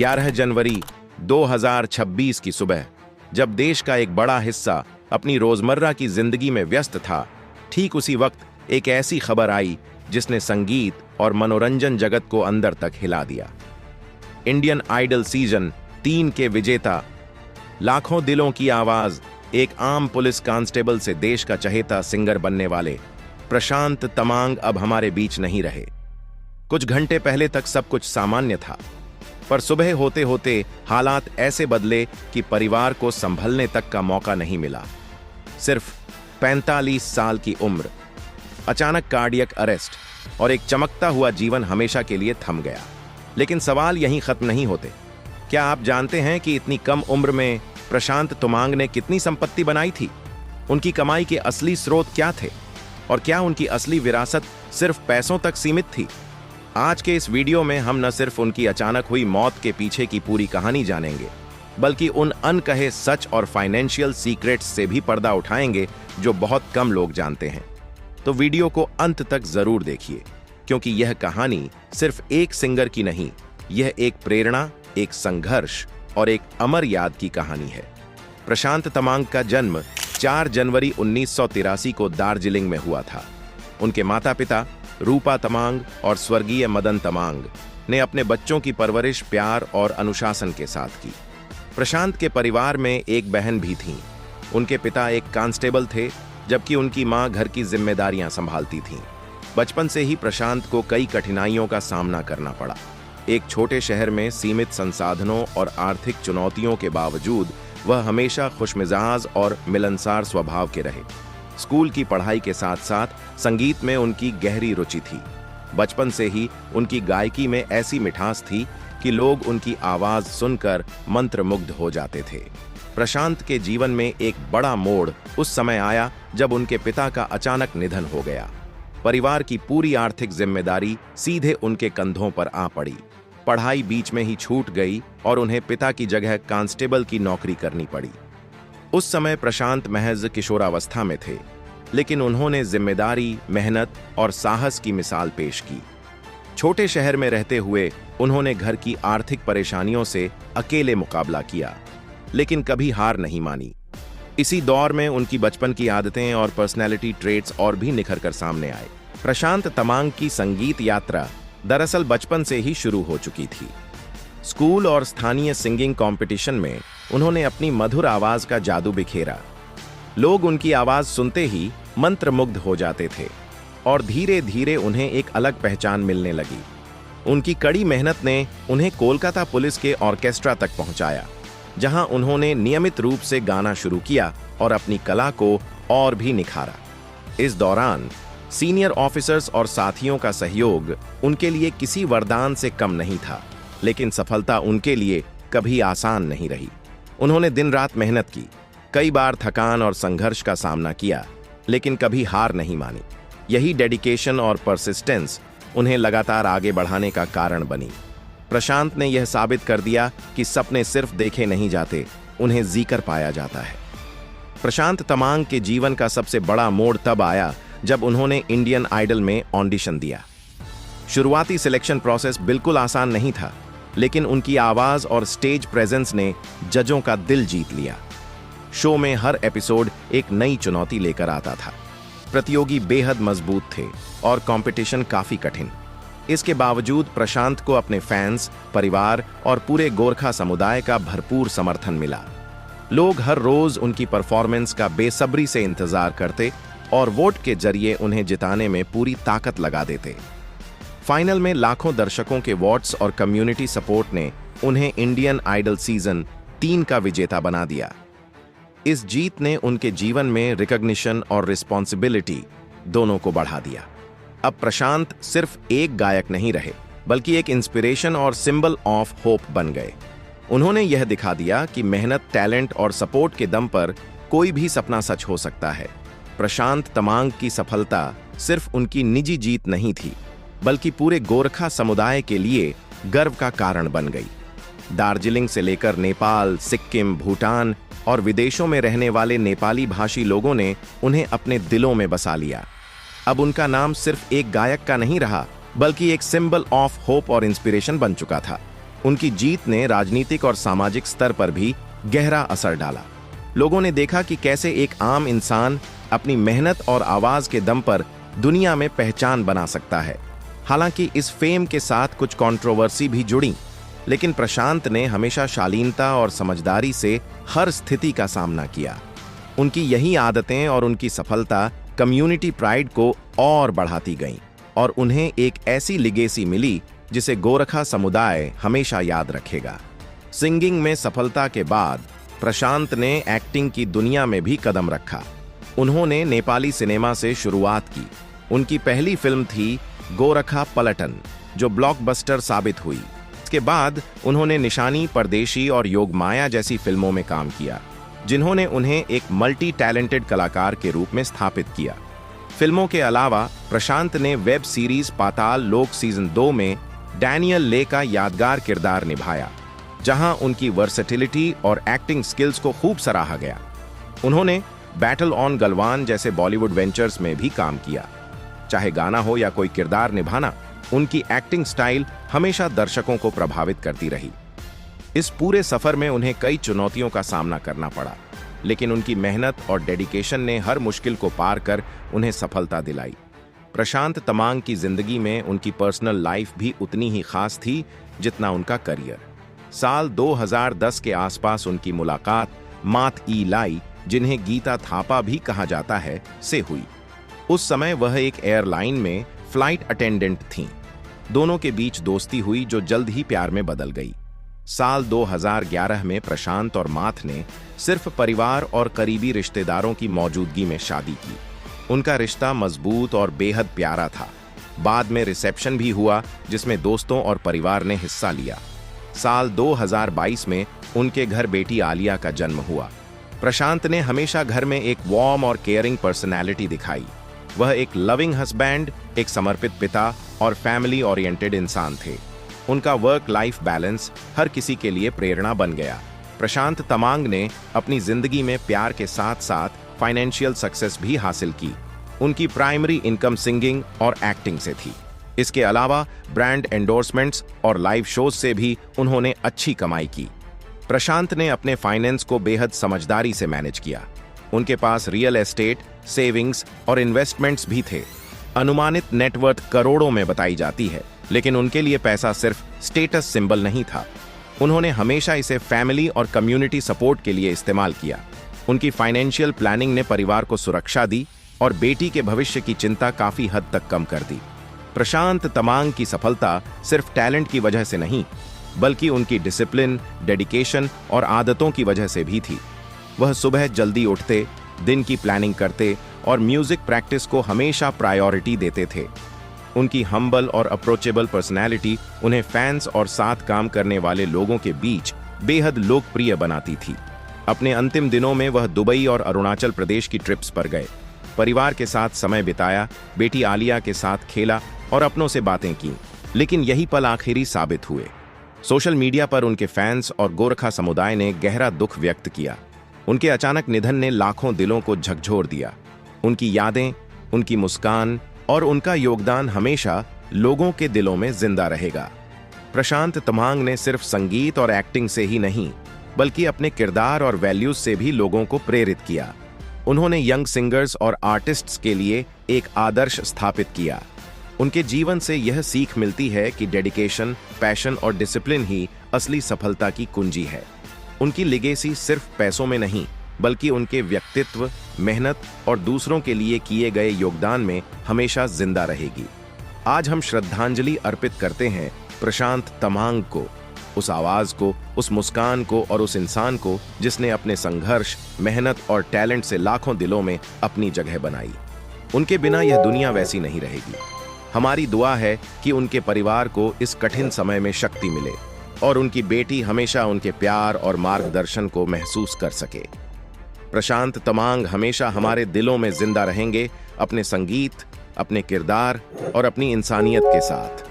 11 जनवरी 2026 की सुबह, जब देश का एक बड़ा हिस्सा अपनी रोजमर्रा की जिंदगी में व्यस्त था, ठीक उसी वक्त एक ऐसी खबर आई जिसने संगीत और मनोरंजन जगत को अंदर तक हिला दिया। इंडियन आइडल सीजन 3 के विजेता, लाखों दिलों की आवाज, एक आम पुलिस कांस्टेबल से देश का चहेता सिंगर बनने वाले प्रशांत तमांग अब हमारे बीच नहीं रहे। कुछ घंटे पहले तक सब कुछ सामान्य था, पर सुबह होते होते हालात ऐसे बदले कि परिवार को संभलने तक का मौका नहीं मिला। सिर्फ 45 साल की उम्र, अचानक कार्डियक अरेस्ट और एक चमकता हुआ जीवन हमेशा के लिए थम गया। लेकिन सवाल यहीं खत्म नहीं होते। क्या आप जानते हैं कि इतनी कम उम्र में प्रशांत तमांग ने कितनी संपत्ति बनाई थी? उनकी कमाई के असली स्रोत क्या थे? और क्या उनकी असली विरासत सिर्फ पैसों तक सीमित थी? आज के इस वीडियो में हम न सिर्फ उनकी अचानक हुई मौत के पीछे की पूरी कहानी जानेंगे, बल्कि उन अनकहे सच और फाइनेंशियल सीक्रेट्स से भी पर्दा उठाएंगे जो बहुत कम लोग जानते हैं। तो वीडियो को अंत तक जरूर देखिए, क्योंकि यह कहानी सिर्फ एक सिंगर की नहीं, यह एक प्रेरणा, एक संघर्ष और एक अमर याद की कहानी है। प्रशांत तमांग का जन्म 4 जनवरी 1983 को दार्जिलिंग में हुआ था। उनके माता पिता रूपा तमांग और स्वर्गीय मदन तमांग ने अपने बच्चों की परवरिश प्यार और अनुशासन के साथ की। प्रशांत के परिवार में एक बहन भी थी। उनके पिता एक कांस्टेबल थे, जबकि उनकी मां घर की जिम्मेदारियां संभालती थीं। बचपन से ही प्रशांत को कई कठिनाइयों का सामना करना पड़ा। एक छोटे शहर में सीमित संसाधनों और आर्थिक चुनौतियों के बावजूद वह हमेशा खुशमिजाज और मिलनसार स्वभाव के रहे। स्कूल की पढ़ाई के साथ साथ संगीत में उनकी गहरी रुचि थी। बचपन से ही उनकी गायकी में ऐसी मिठास थी कि लोग उनकी आवाज सुनकर मंत्रमुग्ध हो जाते थे। प्रशांत के जीवन में एक बड़ा मोड़ उस समय आया जब उनके पिता का अचानक निधन हो गया। परिवार की पूरी आर्थिक जिम्मेदारी सीधे उनके कंधों पर आ पड़ी। पढ़ाई बीच में ही छूट गई और उन्हें पिता की जगह कांस्टेबल की नौकरी करनी पड़ी। उस समय प्रशांत महज किशोरावस्था में थे, लेकिन उन्होंने जिम्मेदारी, मेहनत और साहस की मिसाल पेश की। छोटे शहर में रहते हुए उन्होंने घर की आर्थिक परेशानियों से अकेले मुकाबला किया, लेकिन कभी हार नहीं मानी। इसी दौर में उनकी बचपन की आदतें और पर्सनैलिटी ट्रेट्स और भी निखर कर सामने आए। प्रशांत तमांग की संगीत यात्रा दरअसल बचपन से ही शुरू हो चुकी थी। स्कूल और स्थानीय सिंगिंग कंपटीशन में उन्होंने अपनी मधुर आवाज का जादू बिखेरा। लोग उनकी आवाज सुनते ही मंत्रमुग्ध हो जाते थे और धीरे धीरे उन्हें एक अलग पहचान मिलने लगी। उनकी कड़ी मेहनत ने उन्हें कोलकाता पुलिस के ऑर्केस्ट्रा तक पहुंचाया, जहां उन्होंने नियमित रूप से गाना शुरू किया और अपनी कला को और भी निखारा। इस दौरान सीनियर ऑफिसर्स और साथियों का सहयोग उनके लिए किसी वरदान से कम नहीं था, लेकिन सफलता उनके लिए कभी आसान नहीं रही। उन्होंने दिन रात मेहनत की, कई बार थकान और संघर्ष का सामना किया, लेकिन कभी हार नहीं मानी। यही डेडिकेशन और परसिस्टेंस उन्हें लगातार आगे बढ़ाने का कारण बनी। प्रशांत ने यह साबित कर दिया कि सपने सिर्फ देखे नहीं जाते, उन्हें जीकर पाया जाता है। प्रशांत तमांग के जीवन का सबसे बड़ा मोड़ तब आया जब उन्होंने इंडियन आइडल में ऑडिशन दिया। शुरुआती सिलेक्शन प्रोसेस बिल्कुल आसान नहीं था, लेकिन उनकी आवाज और स्टेज प्रेजेंस ने जजों का दिल जीत लिया। शो में हर एपिसोड एक नई चुनौती लेकर आता था। प्रतियोगी बेहद मजबूत थे और कंपटीशन काफी कठिन। इसके बावजूद प्रशांत को अपने फैंस, परिवार और पूरे गोरखा समुदाय का भरपूर समर्थन मिला। लोग हर रोज उनकी परफॉर्मेंस का बेसब्री से इंतजार करते और वोट के जरिए उन्हें जिताने में पूरी ताकत लगा देते। फाइनल में लाखों दर्शकों के वोट्स और कम्युनिटी सपोर्ट ने उन्हें इंडियन आइडल सीजन 3 का विजेता बना दिया। इस जीत ने उनके जीवन में रिकॉग्निशन और रिस्पॉन्सिबिलिटी दोनों को बढ़ा दिया। अब प्रशांत सिर्फ एक गायक नहीं रहे, बल्कि एक इंस्पिरेशन और सिंबल ऑफ होप बन गए। उन्होंने यह दिखा दिया कि मेहनत, टैलेंट और सपोर्ट के दम पर कोई भी सपना सच हो सकता है। प्रशांत तमांग की सफलता सिर्फ उनकी निजी जीत नहीं थी, बल्कि पूरे गोरखा समुदाय के लिए गर्व का कारण बन गई। दार्जिलिंग से लेकर नेपाल, सिक्किम, भूटान और विदेशों में रहने वाले नेपाली भाषी लोगों ने उन्हें अपने दिलों में बसा लिया। अब उनका नाम सिर्फ एक गायक का नहीं रहा, बल्कि एक सिंबल ऑफ होप और इंस्पिरेशन बन चुका था। उनकी जीत ने राजनीतिक और सामाजिक स्तर पर भी गहरा असर डाला। लोगों ने देखा कि कैसे एक आम इंसान अपनी मेहनत और आवाज के दम पर दुनिया में पहचान बना सकता है। हालांकि इस फेम के साथ कुछ कंट्रोवर्सी भी जुड़ी, लेकिन प्रशांत ने हमेशा शालीनता और समझदारी से हर स्थिति का सामना किया। उनकी यही आदतें और उनकी सफलता कम्युनिटी प्राइड को और बढ़ाती गईं और उन्हें एक ऐसी लिगेसी मिली जिसे गोरखा समुदाय हमेशा याद रखेगा। सिंगिंग में सफलता के बाद प्रशांत ने एक्टिंग की दुनिया में भी कदम रखा। उन्होंने नेपाली सिनेमा से शुरुआत की। उनकी पहली फिल्म थी गोरखा पलटन, जो ब्लॉकबस्टर साबित हुई। इसके बाद उन्होंने निशानी, परदेशी और योगमाया जैसी फिल्मों में काम किया, जिन्होंने उन्हें एक मल्टी टैलेंटेड कलाकार के रूप में स्थापित किया। फिल्मों के अलावा प्रशांत ने वेब सीरीज पाताल लोक सीजन 2 में डैनियल ले का यादगार किरदार निभाया, जहां उनकी वर्सेटिलिटी और एक्टिंग स्किल्स को खूब सराहा गया। उन्होंने बैटल ऑन गलवान जैसे बॉलीवुड वेंचर्स में भी काम किया। चाहे गाना हो या कोई किरदार निभाना, उनकी एक्टिंग स्टाइल हमेशा दर्शकों को प्रभावित करती रही। इस पूरे सफर में उन्हें कई चुनौतियों का सामना करना पड़ा, लेकिन उनकी मेहनत और डेडिकेशन ने हर मुश्किल को पार कर उन्हें सफलता दिलाई। प्रशांत तमांग की जिंदगी में उनकी पर्सनल लाइफ भी उतनी ही खास थी जितना उनका करियर। साल 2010 के आसपास उनकी मुलाकात मात ई लाई, जिन्हें गीता थापा भी कहा जाता है, से हुई। उस समय वह एक एयरलाइन में फ्लाइट अटेंडेंट थीं। दोनों के बीच दोस्ती हुई जो जल्द ही प्यार में बदल गई। साल 2011 में प्रशांत और मात ने सिर्फ परिवार और करीबी रिश्तेदारों की मौजूदगी में शादी की। उनका रिश्ता मजबूत और बेहद प्यारा था। बाद में रिसेप्शन भी हुआ, जिसमें दोस्तों और परिवार ने हिस्सा लिया। साल 2022 में उनके घर बेटी आलिया का जन्म हुआ। प्रशांत ने हमेशा घर में एक वार्म और केयरिंग पर्सनैलिटी दिखाई। वह एक लविंग हस्बैंड, एक समर्पित पिता और फैमिली ओरिएंटेड इंसान थे। उनका वर्क लाइफ बैलेंस हर किसी के लिए प्रेरणा बन गया। प्रशांत तमांग ने अपनी जिंदगी में प्यार के साथ साथ फाइनेंशियल सक्सेस भी हासिल की। उनकी प्राइमरी इनकम सिंगिंग और एक्टिंग से थी। इसके अलावा ब्रांड एंडोर्समेंट्स और लाइव शोज से भी उन्होंने अच्छी कमाई की। प्रशांत ने अपने फाइनेंस को बेहद समझदारी से मैनेज किया। उनके पास रियल एस्टेट, सेविंग्स और इन्वेस्टमेंट्स भी थे। अनुमानित नेटवर्थ करोड़ों में बताई जाती है, लेकिन उनके लिए पैसा सिर्फ स्टेटस सिंबल नहीं था। उन्होंने हमेशा इसे फैमिली और कम्युनिटी सपोर्ट के लिए इस्तेमाल किया। उनकी फाइनेंशियल प्लानिंग ने परिवार को सुरक्षा दी और बेटी के भविष्य की चिंता काफी हद तक कम कर दी। प्रशांत तमांग की सफलता सिर्फ टैलेंट की वजह से नहीं, बल्कि उनकी डिसिप्लिन, डेडिकेशन और आदतों की वजह से भी थी। वह सुबह जल्दी उठते, दिन की प्लानिंग करते और म्यूजिक प्रैक्टिस को हमेशा प्रायोरिटी देते थे। उनकी हम्बल और अप्रोचेबल पर्सनैलिटी उन्हें फैंस और साथ काम करने वाले लोगों के बीच बेहद लोकप्रिय बनाती थी। अपने अंतिम दिनों में वह दुबई और अरुणाचल प्रदेश की ट्रिप्स पर गए, परिवार के साथ समय बिताया, बेटी आलिया के साथ खेला और अपनों से बातें की। लेकिन यही पल आखिरी साबित हुए। सोशल मीडिया पर उनके फैंस और गोरखा समुदाय ने गहरा दुख व्यक्त किया। उनके अचानक निधन ने लाखों दिलों को झकझोर दिया। उनकी यादें, उनकी मुस्कान और उनका योगदान हमेशा लोगों के दिलों में जिंदा रहेगा। प्रशांत तमांग ने सिर्फ संगीत और एक्टिंग से ही नहीं, बल्कि अपने किरदार और वैल्यूज से भी लोगों को प्रेरित किया। उन्होंने यंग सिंगर्स और आर्टिस्ट्स के लिए एक आदर्श स्थापित किया। उनके जीवन से यह सीख मिलती है कि डेडिकेशन, पैशन और डिसिप्लिन ही असली सफलता की कुंजी है। उनकी लेगेसी सिर्फ पैसों में नहीं, बल्कि उनके व्यक्तित्व, मेहनत और दूसरों के लिए किए गए योगदान में हमेशा जिंदा रहेगी। आज हम श्रद्धांजलि अर्पित करते हैं प्रशांत तमांग को, उस आवाज को, उस मुस्कान को और उस इंसान को जिसने अपने संघर्ष, मेहनत और टैलेंट से लाखों दिलों में अपनी जगह बनाई। उनके बिना यह दुनिया वैसी नहीं रहेगी। हमारी दुआ है कि उनके परिवार को इस कठिन समय में शक्ति मिले और उनकी बेटी हमेशा उनके प्यार और मार्गदर्शन को महसूस कर सके। प्रशांत तमांग हमेशा हमारे दिलों में जिंदा रहेंगे, अपने संगीत, अपने किरदार और अपनी इंसानियत के साथ।